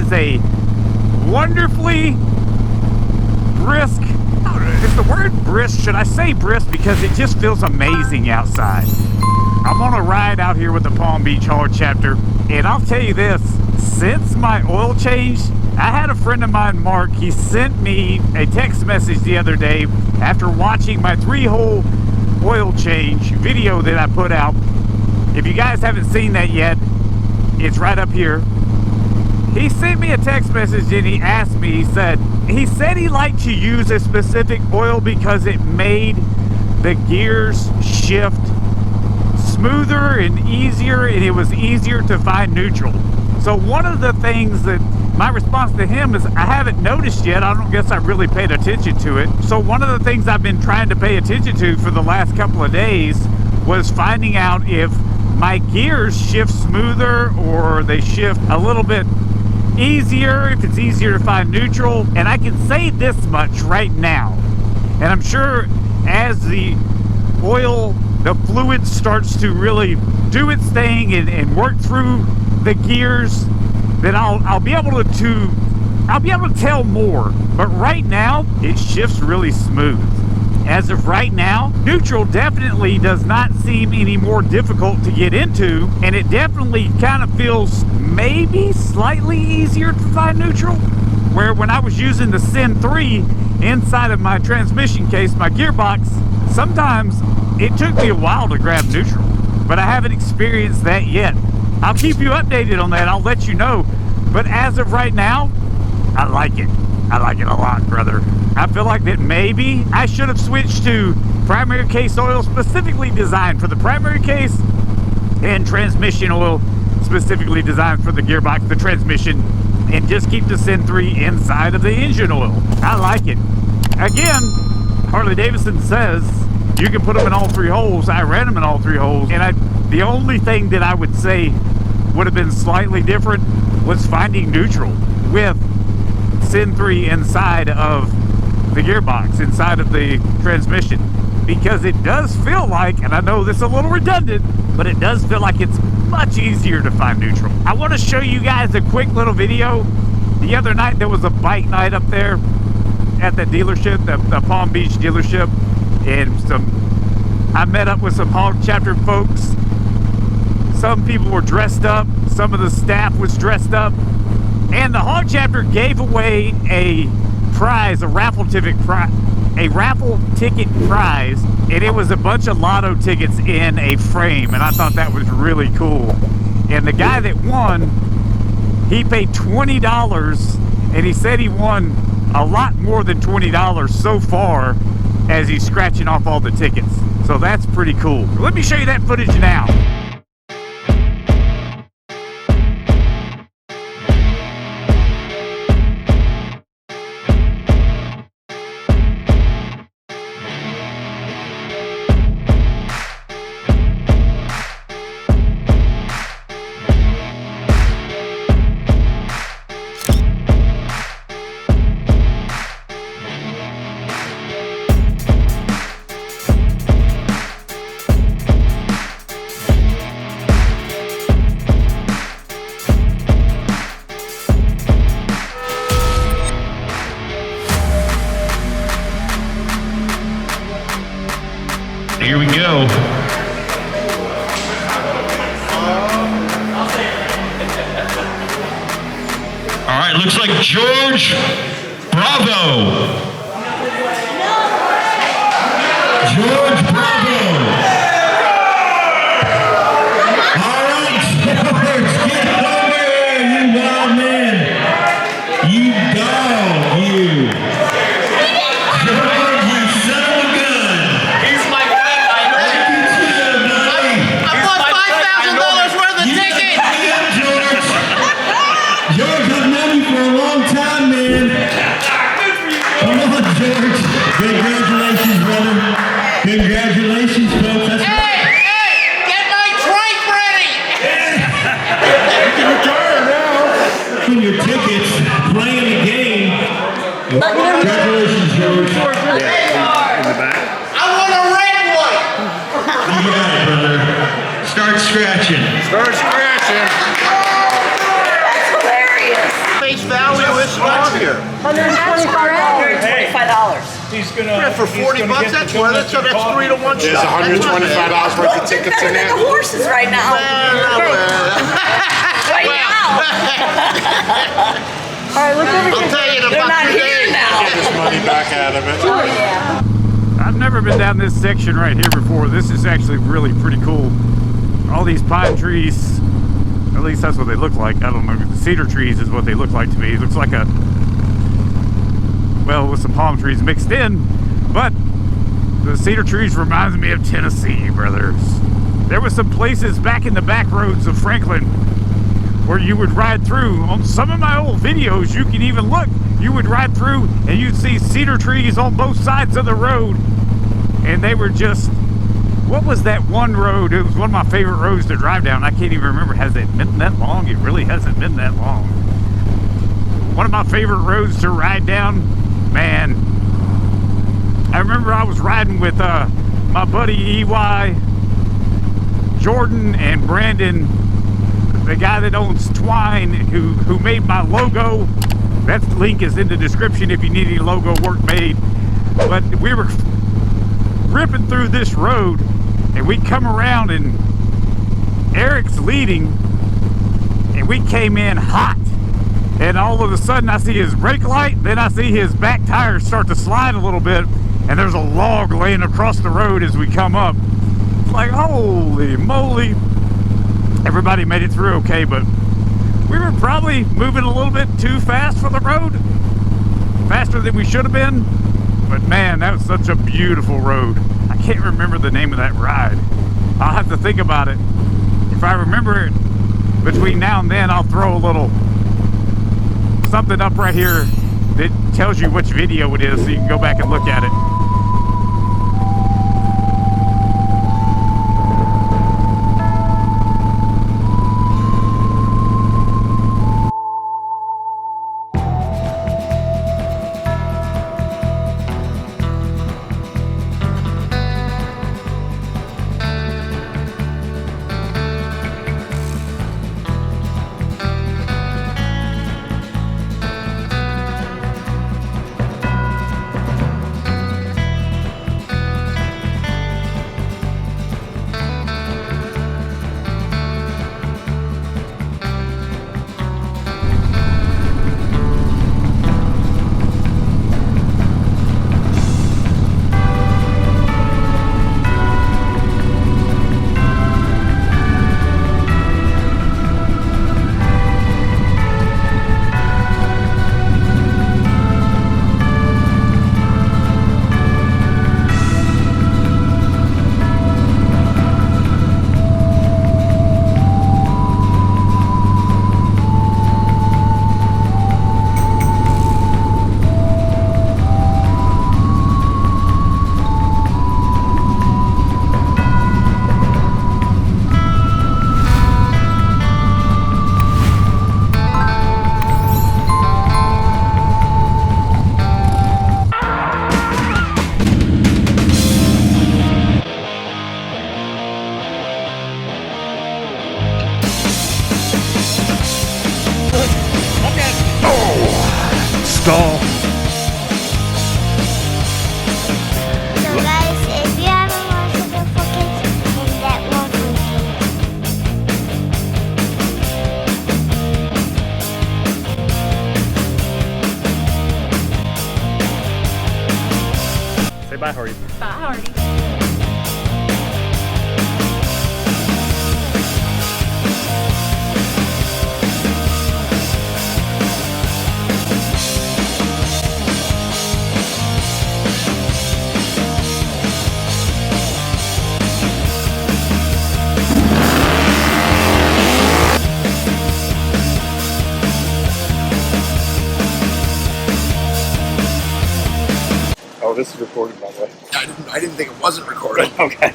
is a wonderfully brisk, is the word brisk? Should I say brisk? Because it just feels amazing outside. I'm on a ride out here with the Palm Beach Hard Chapter, and I'll tell you this, since my oil change, I had a friend of mine, Mark, he sent me a text message the other day after watching my 3-hole oil change video that I put out. If you guys haven't seen that yet, it's right up here. He sent me a text message and he asked me, he said he liked to use a specific oil because it made the gears shift smoother and easier, and it was easier to find neutral. So one of the things that my response to him is, I haven't noticed yet. I don't guess I really paid attention to it. So one of the things I've been trying to pay attention to for the last couple of days was finding out if my gears shift smoother or they shift a little bit easier, if it's easier to find neutral. And I can say this much right now, and I'm sure as the oil, the fluid starts to really do its thing and work through the gears, then I'll be able to tell more. But right now it shifts really smooth. As of right now, neutral definitely does not seem any more difficult to get into, and it definitely kind of feels maybe slightly easier to find neutral. Where when I was using the Sin 3 inside of my transmission case, my gearbox, sometimes it took me a while to grab neutral, but I haven't experienced that yet. I'll keep you updated on that. I'll let you know. But as of right now, I like it. I like it a lot, brother. I feel like that maybe I should have switched to primary case oil specifically designed for the primary case, and transmission oil specifically designed for the gearbox, the transmission, and just keep the Sin 3 inside of the engine oil. I like it. Again, Harley Davidson says you can put them in all 3 holes. I ran them in all 3 holes, and the only thing that I would say would have been slightly different was finding neutral with Sin 3 inside of the gearbox, inside of the transmission, because it does feel like, and I know this is a little redundant, but it does feel like it's much easier to find neutral. I want to show you guys a quick little video. The other night there was a bike night up there at the dealership, the Palm Beach dealership, and I met up with some Hard Chapter folks. Some people were dressed up, some of the staff was dressed up, and the Hard Chapter gave away a prize, a raffle ticket prize, and it was a bunch of lotto tickets in a frame, and I thought that was really cool. And the guy that won, he paid $20, and he said he won a lot more than $20 so far as he's scratching off all the tickets. So that's pretty cool. Let me show you that footage now. Here we go. All right, looks like George Bravo. George Bravo. All right, George, get over here, you wild man. You dog, you. George, you son of a gun. He's my friend, I know. I bought $5,000 worth of tickets. George, I've known you for a long time, man. Come on, George. Congratulations, brother. Congratulations, folks. That's Hey, get my trike ready. You can retire now. Your tickets, playing the game. Congratulations, George. In the back. I want a red one. You got it, brother. Start scratching. Start scratching. That's hilarious. Face here? $125. He's gonna. Yeah, for 40 bucks, that's worth it. So that's 3 to 1 There's shot. $125 worth of tickets in Better than the there. horses right now. Right now. All right, look over I'll here. tell you in They're about not 2 here days. now. Get his money back out of it. Oh, yeah. I've never been down this section right here before. This is actually really pretty cool. All these pine trees, at least that's what they look like. I don't know, the cedar trees is what they look like to me. It looks like a, well, with some palm trees mixed in, but the cedar trees reminds me of Tennessee, brothers. There were some places back in the back roads of Franklin where you would ride through. On some of my old videos, you can even look, you would ride through and you'd see cedar trees on both sides of the road, and they were just, what was that one road? It was one of my favorite roads to drive down. I can't even remember. Has it been that long? It really hasn't been that long. One of my favorite roads to ride down, man. I remember I was riding with my buddy EY, Jordan, and Brandon, the guy that owns Twine, who made my logo. That link is in the description if you need any logo work made. But we were ripping through this road, and we come around, and Eric's leading, and we came in hot. And all of a sudden I see his brake light, then I see his back tires start to slide a little bit, and there's a log laying across the road as we come up. It's like, holy moly. Everybody made it through okay, but we were probably moving a little bit too fast for the road. Faster than we should have been. But man, that was such a beautiful road. I can't remember the name of that ride. I'll have to think about it. If I remember it between now and then, I'll throw a little something up right here that tells you which video it is so you can go back and look at it. Stall. So guys, if you haven't watched the focus, then that won't be Say bye, Hardy. Bye, Hardy. Oh, this is recorded, by the way. I didn't think it wasn't recorded. Okay.